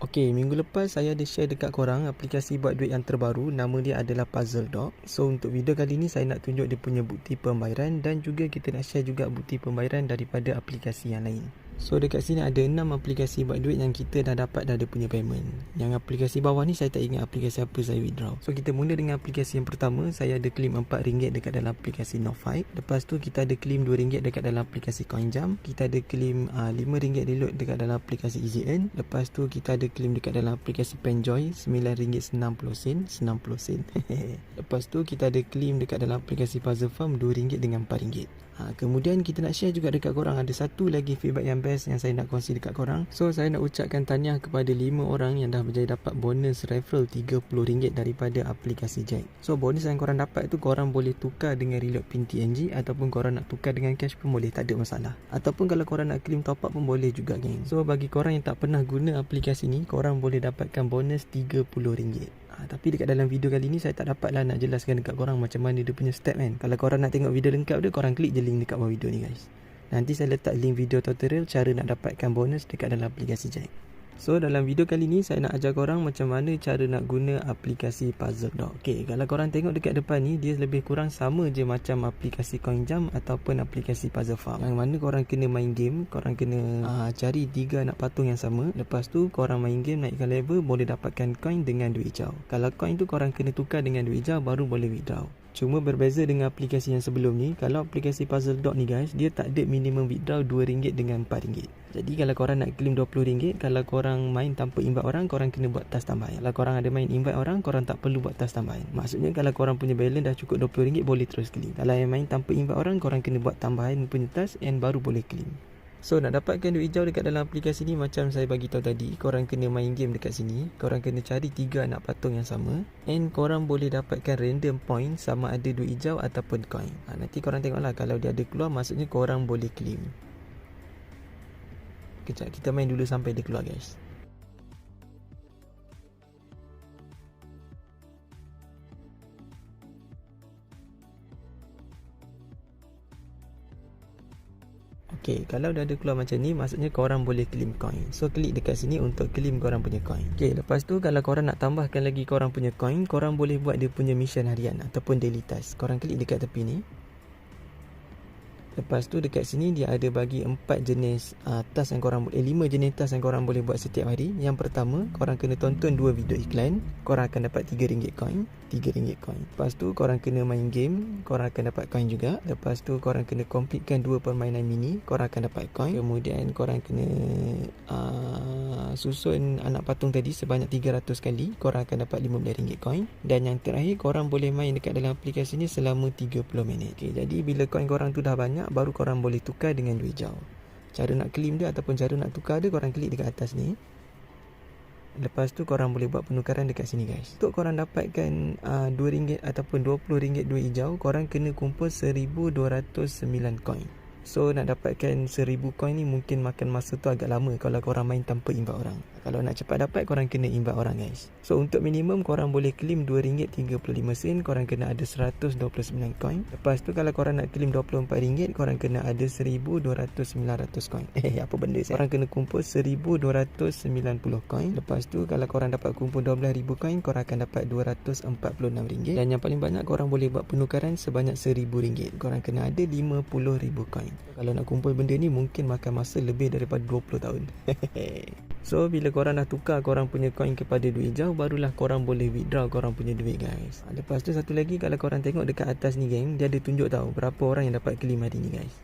Okey, minggu lepas saya ada share dekat korang aplikasi buat duit yang terbaru. Nama dia adalah Puzzle Dog. So untuk video kali ni saya nak tunjuk dia punya bukti pembayaran dan juga kita nak share juga bukti pembayaran daripada aplikasi yang lain. So dekat sini ada 6 aplikasi buat duit yang kita dah dapat dah ada punya payment. Yang aplikasi bawah ni saya tak ingat aplikasi apa saya withdraw. So kita mula dengan aplikasi yang pertama. Saya ada claim RM4 dekat dalam aplikasi Nofight. Lepas tu kita ada claim RM2 dekat dalam aplikasi CoinJam. Kita ada claim RM5 reload dekat dalam aplikasi Easy Earn. Lepas tu kita ada claim dekat dalam aplikasi Penjoy RM9.90 90 sen. Lepas tu kita ada claim dekat dalam aplikasi Puzzle Farm RM2 dengan RM4. Kemudian kita nak share juga dekat korang. Ada satu lagi feedback yang best yang saya nak kongsi dekat korang. So saya nak ucapkan tahniah kepada 5 orang yang dah berjaya dapat bonus referral RM30 daripada aplikasi Jack. So bonus yang korang dapat tu korang boleh tukar dengan reload pin TNG, ataupun korang nak tukar dengan cash pun boleh, tak ada masalah. Ataupun kalau korang nak claim top up pun boleh juga geng. So bagi korang yang tak pernah guna aplikasi ni, korang boleh dapatkan bonus RM30. Tapi dekat dalam video kali ni saya tak dapatlah nak jelaskan dekat korang macam mana dia punya step kan. Kalau korang nak tengok video lengkap dia, korang klik je link dekat bawah video ni guys. Nanti saya letak link video tutorial cara nak dapatkan bonus dekat dalam aplikasi Jack. So dalam video kali ni saya nak ajar korang macam mana cara nak guna aplikasi Puzzle Dog. Okay, kalau korang tengok dekat depan ni, dia lebih kurang sama je macam aplikasi CoinJam ataupun aplikasi Puzzle Farm. Yang mana korang kena main game, korang kena cari 3 anak patung yang sama. Lepas tu korang main game, naikkan level, boleh dapatkan coin dengan duit hijau. Kalau coin tu korang kena tukar dengan duit hijau baru boleh withdraw. Cuma berbeza dengan aplikasi yang sebelum ni, kalau aplikasi Puzzle Dog ni guys, dia tak ada minimum withdraw RM2 dengan RM4. Jadi kalau korang nak claim RM20, kalau korang main tanpa invite orang, korang kena buat task tambahan. Kalau korang ada main invite orang, korang tak perlu buat task tambahan. Maksudnya kalau korang punya balance dah cukup RM20, boleh terus claim. Kalau yang main tanpa invite orang, korang kena buat tambahan punya task and baru boleh claim. So nak dapatkan duit hijau dekat dalam aplikasi ni, macam saya bagi tahu tadi, korang kena main game dekat sini. Korang kena cari 3 anak patung yang sama, and korang boleh dapatkan random point sama ada duit hijau ataupun coin. Nanti korang tengoklah, kalau dia ada keluar maksudnya korang boleh claim. Kejap, kita main dulu sampai dia keluar guys. Okay, kalau dah ada keluar macam ni, maksudnya korang boleh claim coin. So klik dekat sini untuk claim korang punya coin. Okay, lepas tu kalau korang nak tambahkan lagi korang punya coin, korang boleh buat dia punya mission harian ataupun daily task. Korang klik dekat tepi ni. Lepas tu dekat sini dia ada bagi 4 jenis task yang korang boleh 5 jenis task yang korang boleh buat setiap hari. Yang pertama, korang kena tonton 2 video iklan, korang akan dapat RM3 coin, RM3 coin. Lepas tu korang kena main game, korang akan dapat coin juga. Lepas tu korang kena completekan 2 permainan mini, korang akan dapat coin. Kemudian korang kena susun anak patung tadi sebanyak 300 kali, korang akan dapat RM15 coin. Dan yang terakhir, korang boleh main dekat dalam aplikasi ni selama 30 minit. Okay, jadi bila coin korang tu dah banyak, baru korang boleh tukar dengan duit hijau. Cara nak claim dia ataupun cara nak tukar dia, korang klik dekat atas ni. Lepas tu korang boleh buat penukaran dekat sini guys. Untuk korang dapatkan RM2 ataupun RM20 duit hijau, korang kena kumpul 1209 coin. So nak dapatkan 1000 coin ni mungkin makan masa tu agak lama kalau korang main tanpa invite orang. Kalau nak cepat dapat, korang kena invite orang guys. So untuk minimum korang boleh claim RM2.35, korang kena ada 129 coin. Lepas tu kalau korang nak claim RM24, korang kena ada 1200-900 coin. Apa benda saya? Korang kena kumpul 1290 coin. Lepas tu kalau korang dapat kumpul 12,000 coin, korang akan dapat RM246. Dan yang paling banyak korang boleh buat penukaran sebanyak RM1,000. Korang kena ada 50,000 coin. Kalau nak kumpul benda ni mungkin makan masa lebih daripada 20 tahun. So bila korang dah tukar korang punya coin kepada duit hijau, barulah korang boleh withdraw korang punya duit guys. Lepas tu satu lagi, kalau korang tengok dekat atas ni geng, dia ada tunjuk tahu berapa orang yang dapat claim hari ni guys.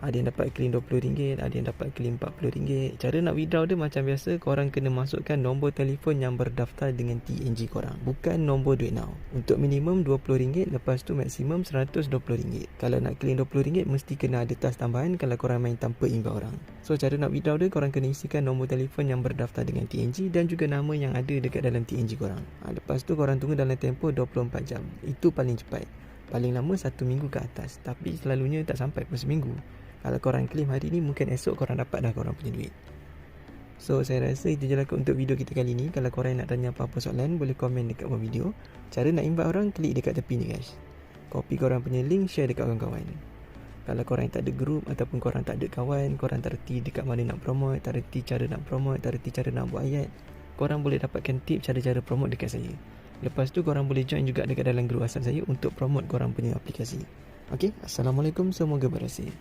Ada yang dapat claim RM20, ada yang dapat claim RM40. Cara nak withdraw dia macam biasa, korang kena masukkan nombor telefon yang berdaftar dengan TNG korang, bukan nombor duit now. Untuk minimum RM20, lepas tu maksimum RM120. Kalau nak claim RM20 mesti kena ada task tambahan kalau korang main tanpa invite orang. So cara nak withdraw dia, korang kena isikan nombor telefon yang berdaftar dengan TNG dan juga nama yang ada dekat dalam TNG korang. Lepas tu korang tunggu dalam tempoh 24 jam. Itu paling cepat. Paling lama 1 minggu ke atas, tapi selalunya tak sampai pun seminggu. Kalau korang claim hari ni, mungkin esok korang dapat dah korang punya duit. So saya rasa itu je lah untuk video kita kali ni. Kalau korang nak tanya apa-apa soalan, boleh komen dekat bawah video. Cara nak invite orang, klik dekat tepi ni guys. Copy korang punya link, share dekat kawan-kawan. Kalau korang tak ada group ataupun korang tak ada kawan, korang tak reti dekat mana nak promote, tak reti cara nak promote, tak reti cara nak buat ayat, korang boleh dapatkan tip cara-cara promote dekat saya. Lepas tu korang boleh join juga dekat dalam grup WhatsApp saya untuk promote korang punya aplikasi. Okey, Assalamualaikum, semoga berhasil.